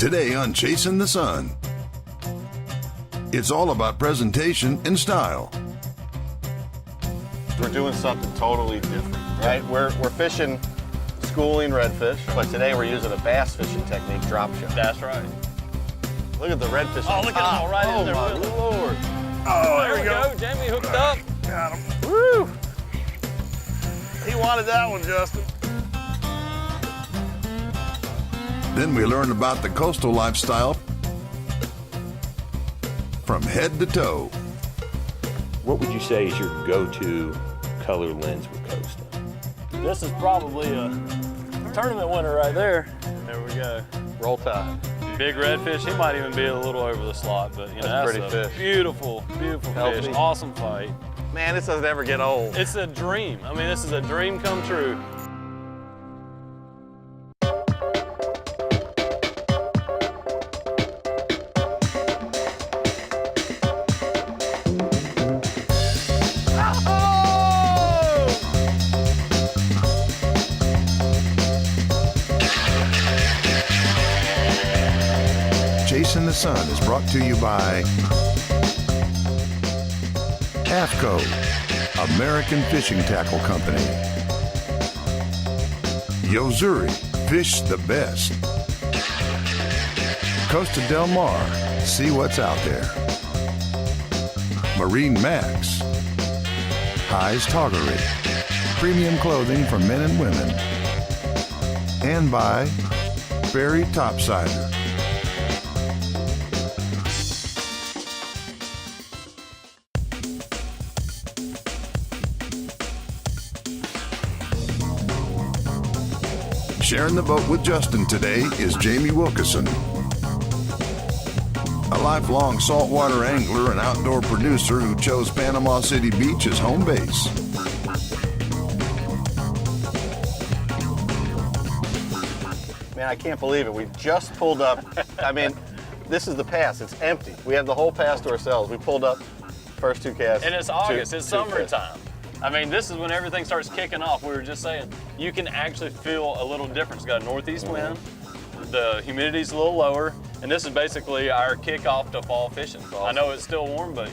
Today on Chasing the Sun, it's all about presentation and style. We're doing something totally different, right? We're fishing schooling redfish, but today we're using a bass fishing technique, drop shot. That's right. Look at the redfish. Oh, look at them all right in there. Oh, my Lord. Oh, there we go. Jamie hooked up. Got him. Woo! He wanted that one, Justin. Then we learn about the coastal lifestyle from head to toe. What would you say is your go-to color lens with coastal? This is probably a tournament winner right there. There we go. Roll tide. Big redfish. He might even be a little over the slot, but you know, That's that's pretty a fish. beautiful, beautiful Healthy. fish. Awesome fight. Man, this doesn't ever get old. It's a dream. I mean, this is a dream come true. Chasing the Sun is brought to you by AFCO, American Fishing Tackle Company. Yozuri, fish the best. Costa Del Mar, see what's out there. Marine Max. High's Toggery, premium clothing for men and women. And by Berry Topsider. Sharing the boat with Justin today is Jamie Wilkeson, a lifelong saltwater angler and outdoor producer who chose Panama City Beach as home base. Man, I can't believe it. We just pulled up. I mean, this is the pass. It's empty. We have the whole pass to ourselves. We pulled up first two casts. And it's August. It's two summertime. I mean, this is when everything starts kicking off. We were just saying, you can actually feel a little difference. It's got a northeast wind, the humidity's a little lower, and this is basically our kickoff to fall fishing. Awesome. I know it's still warm, but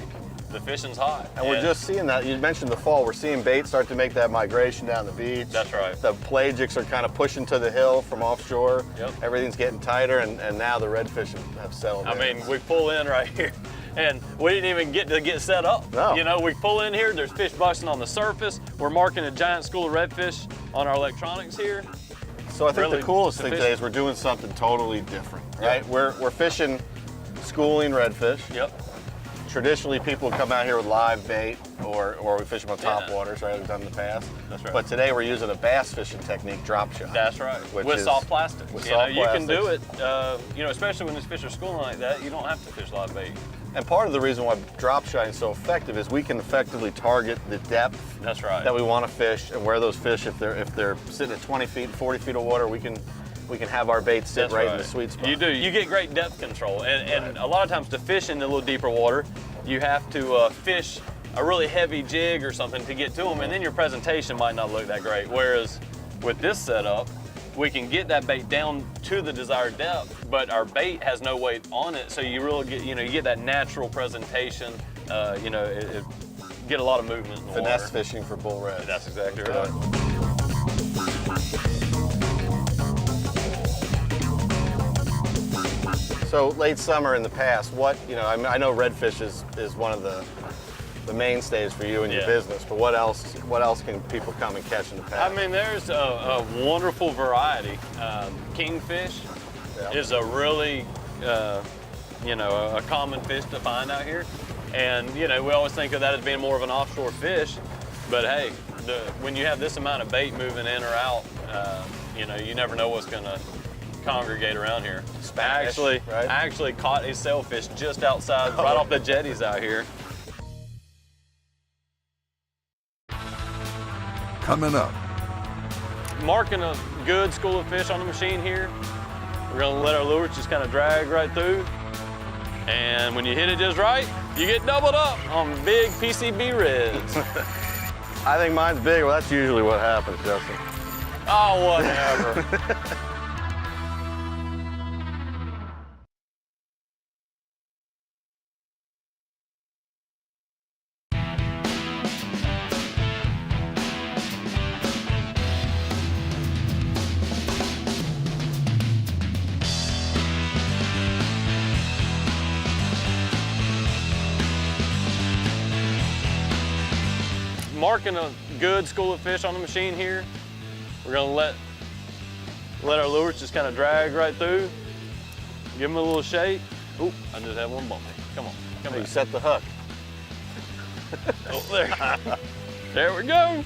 the fishing's hot. And we're just seeing that. You mentioned the fall. We're seeing bait start to make that migration down the beach. That's right. The pelagics are kind of pushing to the hill from offshore. Yep. Everything's getting tighter, and now the redfish have settled in. I mean, we pull in right here, and we didn't even get set up. No. You know, we pull in here, there's fish busting on the surface. We're marking a giant school of redfish on our electronics here. So I think really, the coolest the thing fish- today is we're doing something totally different, right? Yep. We're fishing schooling redfish. Yep. Traditionally, people come out here with live bait, or we fish them on top Yeah. waters, right? We've done in the past. That's right. But today we're using a bass fishing technique, drop shot. That's right. Which With is- soft plastic. with You know, soft you can do it, plastics. you know, especially when these fish are schooling like that, you don't have to fish live bait. And part of the reason why drop shotting is so effective is we can effectively target the depth That's right. that we want to fish, and where those fish, if they're sitting at 20 feet, 40 feet of water, we can have our bait sit That's right in the sweet spot. You do. You get great depth control. And a lot of times to fish in a little deeper water, you have to fish a really heavy jig or something to get to them, and then your presentation might not look that great. Whereas with this setup, we can get that bait down to the desired depth, but our bait has no weight on it, so you really get, you know, you get that natural presentation. You know, it get a lot of movement in the Finesse water. fishing for bull red. That's exactly Let's do right. it. So late summer in the past, I know redfish is one of the mainstays for you and your Yeah. business, but what else can people come and catch in the past? I mean, there's a wonderful variety. Kingfish Yeah. is a really, you know, a common fish to find out here. And, you know, we always think of that as being more of an offshore fish, but hey, when you have this amount of bait moving in or out, you know, you never know what's gonna congregate around here. Spanish, I right? actually caught a sailfish just outside, right off the jetties out here. Coming up, Marking a good school of fish on the machine here. We're gonna let our lures just kind of drag right through. And when you hit it just right, you get doubled up on big PCB reds. I think mine's big. Well, that's usually what happens, Justin. Oh, whatever. marking a good school of fish on the machine here. We're gonna let our lures just kind of drag right through. Give them a little shake. Oop, I just had one bump. Come on, come You on. set the hook. Oh, there. There we go.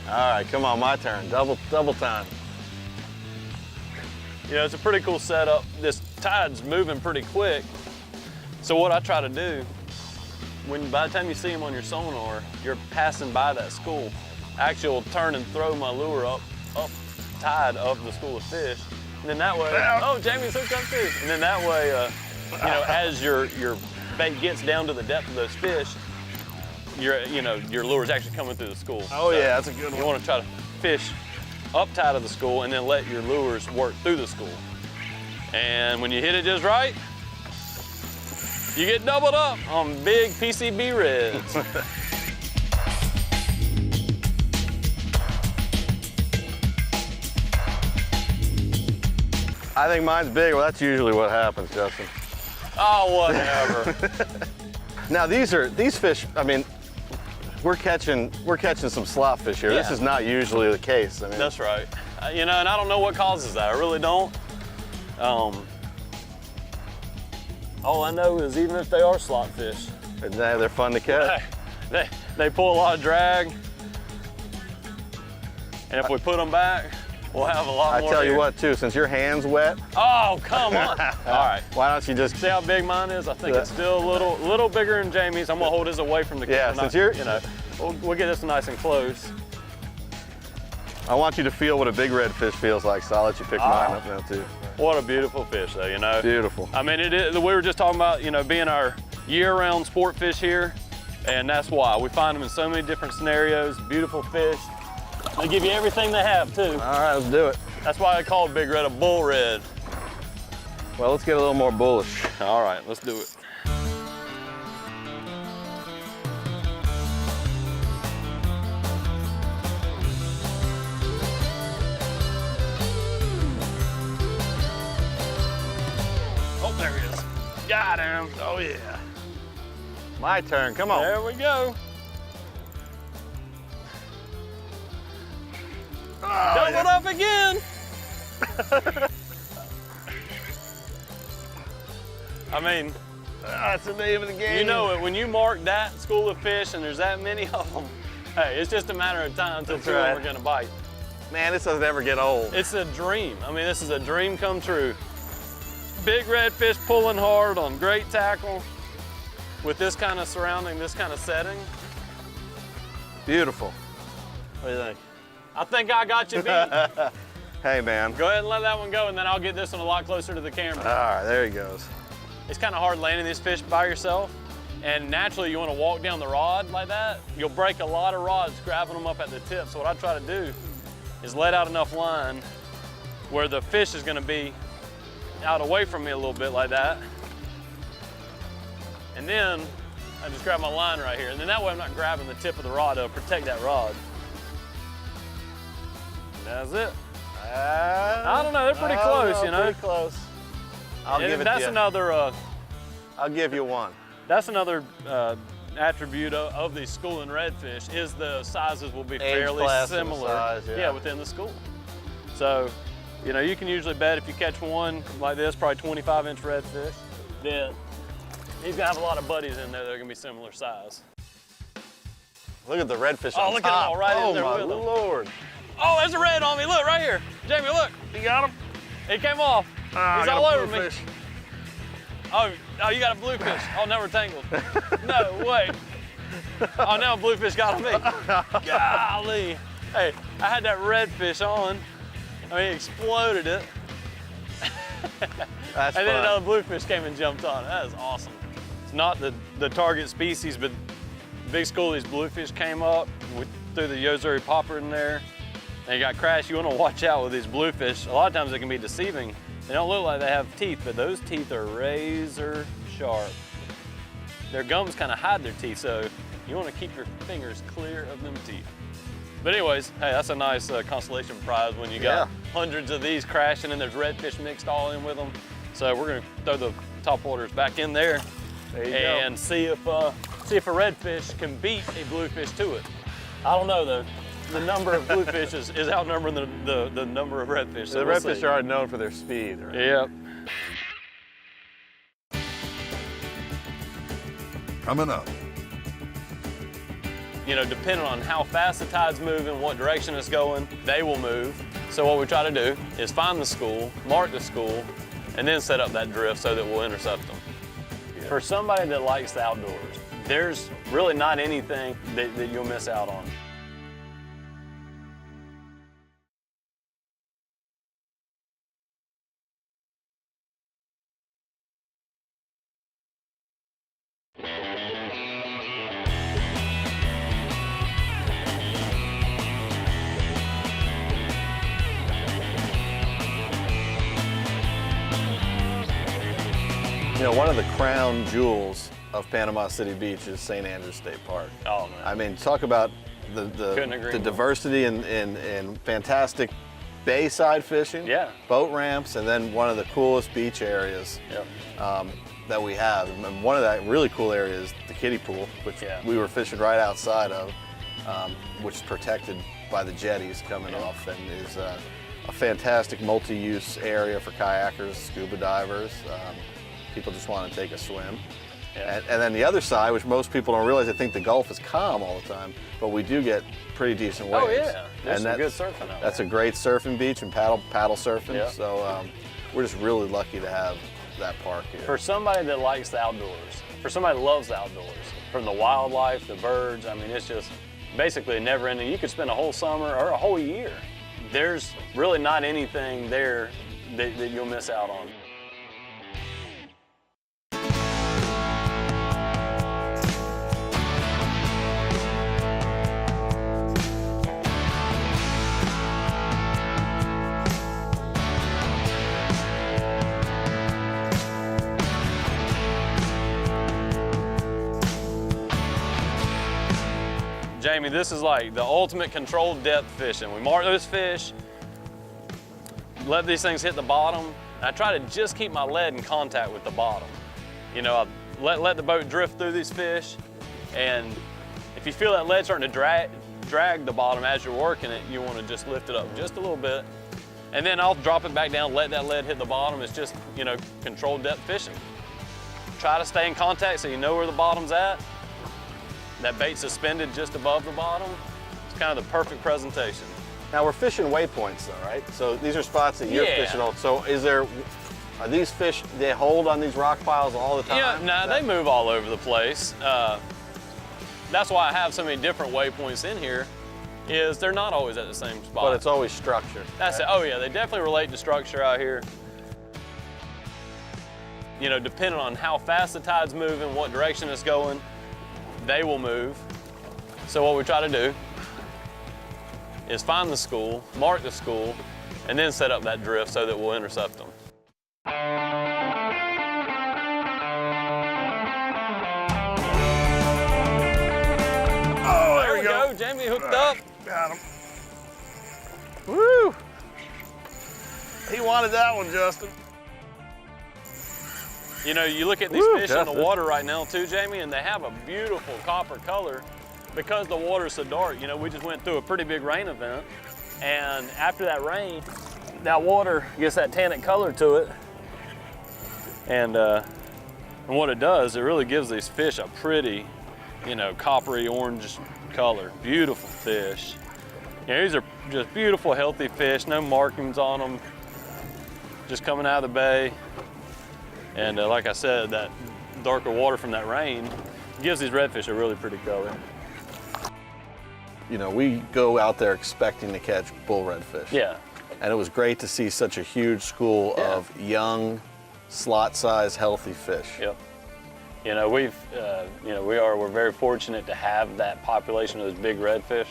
All right, come on, my turn. Double time. You know, it's a pretty cool setup. This tide's moving pretty quick. So what I try to do, by the time you see them on your sonar, you're passing by that school. Actually, will turn and throw my lure up tide of the school of fish. And then that way, oh, Jamie's hooked up too. And then that way, you know, as your bait gets down to the depth of those fish, your lure's actually coming through the school. Oh, so yeah, that's a good one. You want to try to fish up tide of the school and then let your lures work through the school. And when you hit it just right, you get doubled up on big PCB reds. I think mine's big. Well, that's usually what happens, Justin. Oh, whatever. Now these fish. I mean, we're catching some slop fish here. Yeah. This is not usually the case. I mean, That's right. You know, and I don't know what causes that. I really don't. All I know is even if they are slop fish, they're fun to catch. they pull a lot of drag. And if we put them back, we'll have a lot more. I tell you here. what, too, since your hand's wet. Oh, come on. All right. Why don't you just See how big mine is? I think it's still a little bigger than Jamie's. I'm gonna hold his away from the camera. Yeah, since you're, you know, we'll get this nice and close. I want you to feel what a big redfish feels like, so I'll let you pick mine up now too. What a beautiful fish, though. You know. Beautiful. I mean, we were just talking about, you know, being our year-round sport fish here, and that's why we find them in so many different scenarios. Beautiful fish. They give you everything they have too. All right, let's do it. That's why I called Big Red a bull red. Well, let's get a little more bullish. All right, let's do it. Oh, there he is. Got him. Oh, yeah. My turn, come on. There we go. Doubled up again. I mean, That's the name of the game. you know it, when you mark that school of fish and there's that many of them, hey, it's just a matter of time until two of them are gonna bite. Man, this doesn't ever get old. It's a dream. I mean, this is a dream come true. Big redfish pulling hard on great tackle with this kind of surrounding, this kind of setting. Beautiful. What do you think? I think I got you beat. Hey, man. Go ahead and let that one go, and then I'll get this one a lot closer to the camera. All right, there he goes. It's kind of hard landing these fish by yourself, and naturally you want to walk down the rod like that. You'll break a lot of rods grabbing them up at the tip. So what I try to do is let out enough line where the fish is going to be out away from me a little bit like that. And then I just grab my line right here, and then that way I'm not grabbing the tip of the rod. It'll protect that rod. That's it. I don't know, they're pretty close, you know. Pretty close. I'll give it that's to you. another. I'll give you one. That's another attribute of these schooling redfish is the sizes will be fairly class and similar. size, yeah. Within the school. So, you know, you can usually bet if you catch one like this, probably 25-inch redfish, then he's gonna have a lot of buddies in there that are gonna be similar size. Look at the redfish Oh, on look at top. them all right in there my with them. Lord. Oh, there's a red on me. Look right here, Jamie. Look. You got him? It came off. I He's got all a over me. bluefish. Oh, you got a bluefish. Oh, now we're tangled. No, wait. Oh, now a bluefish got on me. Golly. Hey, I had that redfish on. I mean, he exploded it. That's And then fun. another bluefish came and jumped on it. That is awesome. It's not the target species, but big school of these bluefish came up. We threw the Yozuri popper in there. And it got crashed. You want to watch out with these bluefish. A lot of times they can be deceiving. They don't look like they have teeth, but those teeth are razor sharp. Their gums kind of hide their teeth, so you want to keep your fingers clear of them teeth. But anyways, hey, that's a nice consolation prize when you got hundreds of these crashing and there's redfish mixed all in with them. So we're gonna throw the top waters back in there, There you and see if a redfish can beat a bluefish to it. I don't know though. The number of bluefish is outnumbering the number of redfish. So The we'll redfish see. are known for their speed, right? Yep. Coming up. You know, depending on how fast the tide's moving, what direction it's going, they will move. So what we try to do is find the school, mark the school, and then set up that drift so that we'll intercept them. Yeah. For somebody that likes the outdoors, there's really not anything that you'll miss out on. You know, one of the crown jewels of Panama City Beach is St. Andrews State Park. Oh man. I mean, talk about the diversity and fantastic bayside fishing, Yeah. boat ramps, and then one of the coolest beach areas Yep. that we have. And one of that really cool areas is the kiddie pool, which we were fishing right outside of, which is protected by the jetties coming off, and is a fantastic multi-use area for kayakers, scuba divers. People just want to take a swim. Yeah. And then the other side, which most people don't realize, they think the Gulf is calm all the time, but we do get pretty decent waves. Oh yeah, there's some and good surfing out That's there. a great surfing beach and paddle surfing. Yeah. So we're just really lucky to have that park here. For somebody that likes the outdoors, for somebody that loves the outdoors, from the wildlife, the birds, I mean, it's just basically never ending. You could spend a whole summer or a whole year. There's really not anything there that you'll miss out on. Jamie, this is like the ultimate controlled depth fishing. We mark those fish, let these things hit the bottom. And I try to just keep my lead in contact with the bottom. You know, I let the boat drift through these fish, and if you feel that lead starting to drag the bottom as you're working it, you want to just lift it up just a little bit. And then I'll drop it back down, let that lead hit the bottom. It's just, you know, controlled depth fishing. Try to stay in contact so you know where the bottom's at. That bait's suspended just above the bottom. It's kind of the perfect presentation. Now we're fishing waypoints though, right? So these are spots that you're fishing on. So are these fish, they hold on these rock piles all the time? Yeah, no, they move all over the place. That's why I have so many different waypoints in here, is they're not always at the same spot. But it's always structured. That's it. Oh yeah, they definitely relate to structure out here. You know, depending on how fast the tide's moving, what direction it's going, they will move. So what we try to do is find the school, mark the school, and then set up that drift so that we'll intercept them. Oh, There we go. Jamie hooked up. Got him. Woo! He wanted that one, Justin. You know, you look at these Woo, fish in Justin. the water right now too, Jamie, and they have a beautiful copper color because the water's so dark. You know, we just went through a pretty big rain event, and after that rain, that water gets that tannic color to it. And what it does, it really gives these fish a pretty, you know, coppery orange color. Beautiful fish. You know, these are just beautiful, healthy fish, no markings on them, just coming out of the bay. And like I said, that darker water from that rain gives these redfish a really pretty color. You know, we go out there expecting to catch bull redfish. Yeah. And it was great to see such a huge school of young, slot-sized, healthy fish. Yep. You know, we're very fortunate to have that population of those big redfish,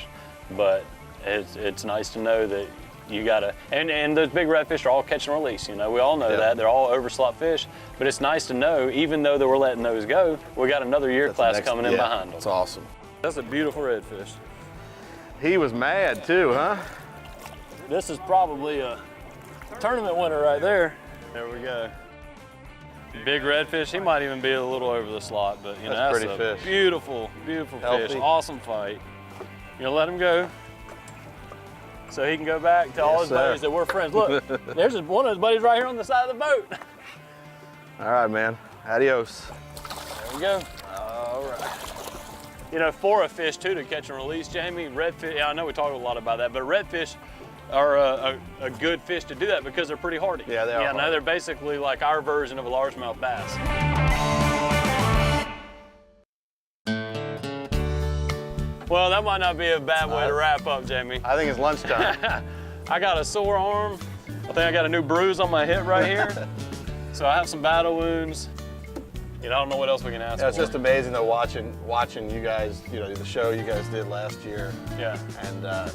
but it's nice to know that you gotta, and those big redfish are all catch and release, you know, we all know that. They're all overslot fish, but it's nice to know, even though that we're letting those go, we got another year class coming in behind them. That's awesome. That's a beautiful redfish. He was mad too, huh? This is probably a tournament winner right there. There we go. Big redfish, he might even be a little over the slot, but you know, That's that's pretty a fish. beautiful, beautiful Healthy. fish. Awesome fight. You'll let him go so he can go back to all his buddies that we're friends. Look, there's one of his buddies right here on the side of the boat. All right, man. Adios. There we go. All right. You know, for a fish too to catch and release, Jamie, redfish, yeah, I know we talk a lot about that, but redfish are a good fish to do that because they're pretty hardy. Yeah, they are. Yeah, no, they're basically like our version of a largemouth bass. Well, that might not be a bad way to wrap up, Jamie. I think it's lunchtime. I got a sore arm. I think I got a new bruise on my hip right here. So I have some battle wounds. You know, I don't know what else we can ask for. It's just amazing though, watching you guys, you know, the show you guys did last year. Yeah. And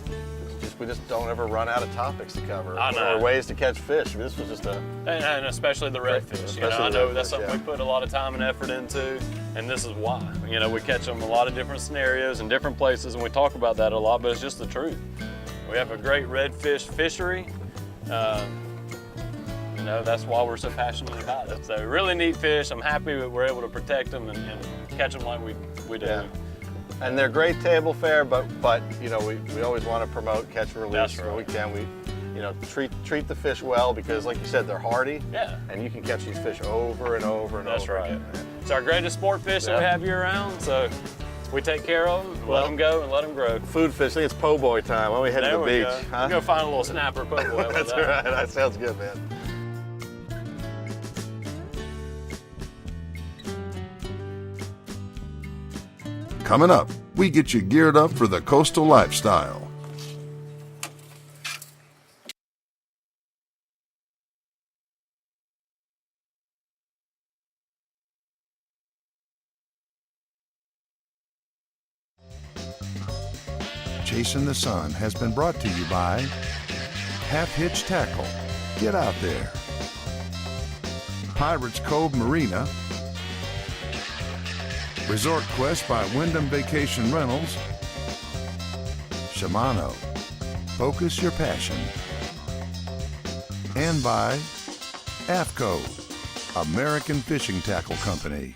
we just don't ever run out of topics to cover I know. or ways to catch fish. I mean, this was just a... And especially the redfish. You know, I know that's something we put a lot of time and effort into, and this is why. You know, we catch them in a lot of different scenarios and different places, and we talk about that a lot, but it's just the truth. We have a great redfish fishery. You know, that's why we're so passionate about it. So really neat fish. I'm happy that we're able to protect them and catch them like we do. Yeah. And they're great table fare, but you know, we always want to promote catch and release. That's right. When we can. We, you know, treat the fish well because, like you said, they're hardy. Yeah. And you can catch these fish over and over and That's over. right. Again. It's our greatest sport fish that we have year round. So we take care of them, let them go, and let them grow. Food fish. I think it's po' boy time. Why don't we head to the beach? Go. Huh? Go find a little snapper po' boy. That's all right. That sounds good, man. Coming up, we get you geared up for the coastal lifestyle. Chasing the Sun has been brought to you by Half Hitch Tackle. Get out there. Pirates Cove Marina. Resort Quest by Wyndham Vacation Rentals. Shimano. Focus your passion. And by AFCO, American Fishing Tackle Company.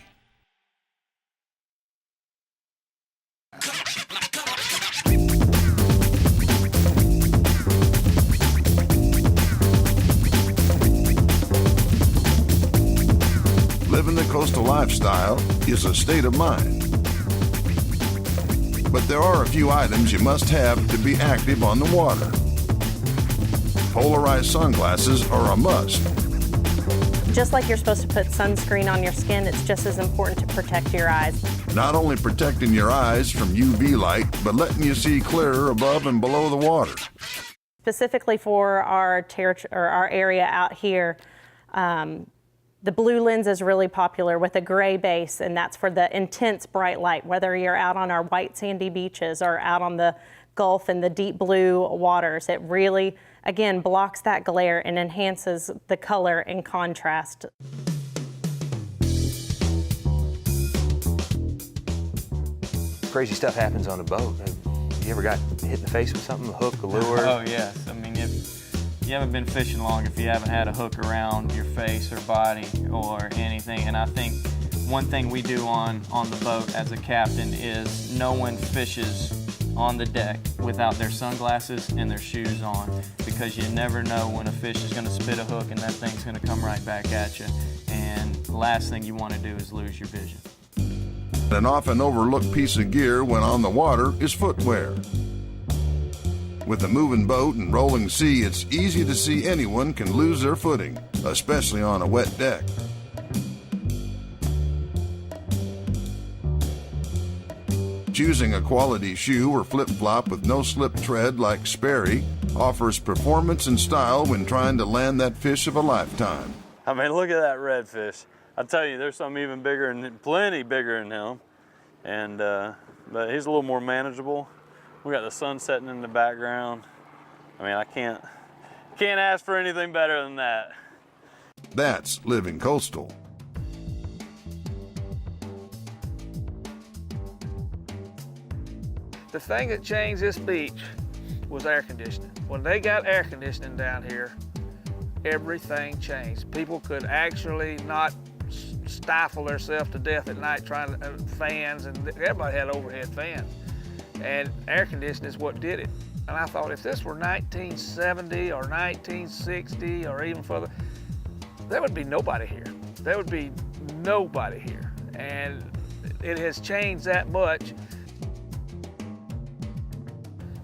Living the coastal lifestyle is a state of mind. But there are a few items you must have to be active on the water. Polarized sunglasses are a must. Just like you're supposed to put sunscreen on your skin, it's just as important to protect your eyes. Not only protecting your eyes from UV light, but letting you see clearer above and below the water. Specifically for our area out here, the blue lens is really popular with a gray base, and that's for the intense bright light, whether you're out on our white sandy beaches or out on the Gulf in the deep blue waters. It really, again, blocks that glare and enhances the color and contrast. Crazy stuff happens on a boat. You ever got hit in the face with something, a hook, a lure? Oh, yes. I mean, if you haven't been fishing long if you haven't had a hook around your face or body or anything. And I think one thing we do on the boat as a captain is no one fishes on the deck without their sunglasses and their shoes on, because you never know when a fish is going to spit a hook and that thing's going to come right back at you. And the last thing you want to do is lose your vision. An often overlooked piece of gear when on the water is footwear. With a moving boat and rolling sea, it's easy to see anyone can lose their footing, especially on a wet deck. Choosing a quality shoe or flip-flop with no slip tread like Sperry offers performance and style when trying to land that fish of a lifetime. I mean, look at that redfish. I tell you, there's some even bigger and plenty bigger than him, and but he's a little more manageable. We got the sun setting in the background. I mean, I can't ask for anything better than that. That's living coastal. The thing that changed this beach was air conditioning. When they got air conditioning down here, everything changed. People could actually not stifle themselves to death at night trying to, fans, and everybody had overhead fans. And air conditioning is what did it. And I thought, if this were 1970 or 1960 or even further, there would be nobody here. There would be nobody here. And it has changed that much.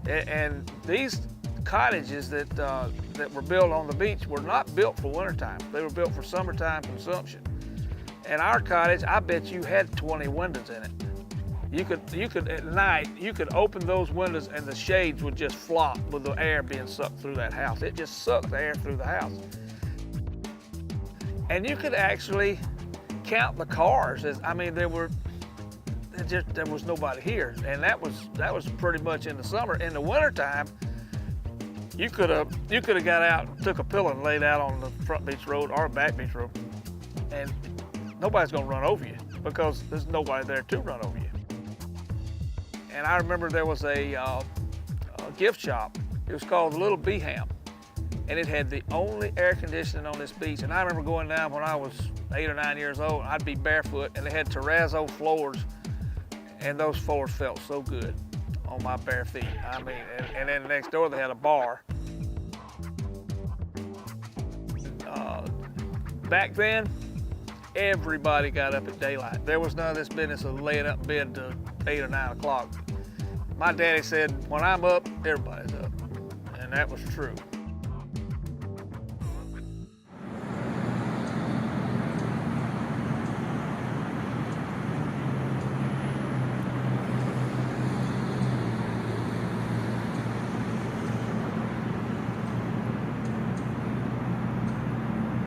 And these cottages that were built on the beach were not built for wintertime. They were built for summertime consumption. And our cottage, I bet you had 20 windows in it. You could at night, you could open those windows and the shades would just flop with the air being sucked through that house. It just sucked the air through the house. And you could actually count the cars. I mean, there was nobody here. And that was pretty much in the summer. In the wintertime, you could have got out and took a pillow and laid out on the front beach road or back beach road, and nobody's gonna run over you because there's nobody there to run over you. And I remember there was a gift shop. It was called the Little Beham, and it had the only air conditioning on this beach. And I remember going down when I was 8 or 9 years old, and I'd be barefoot, and they had terrazzo floors, and those floors felt so good on my bare feet. I mean, and then next door they had a bar. Back then, everybody got up at daylight. There was none of this business of laying up in bed till 8 or 9 o'clock. My daddy said, when I'm up, everybody's up. And that was true.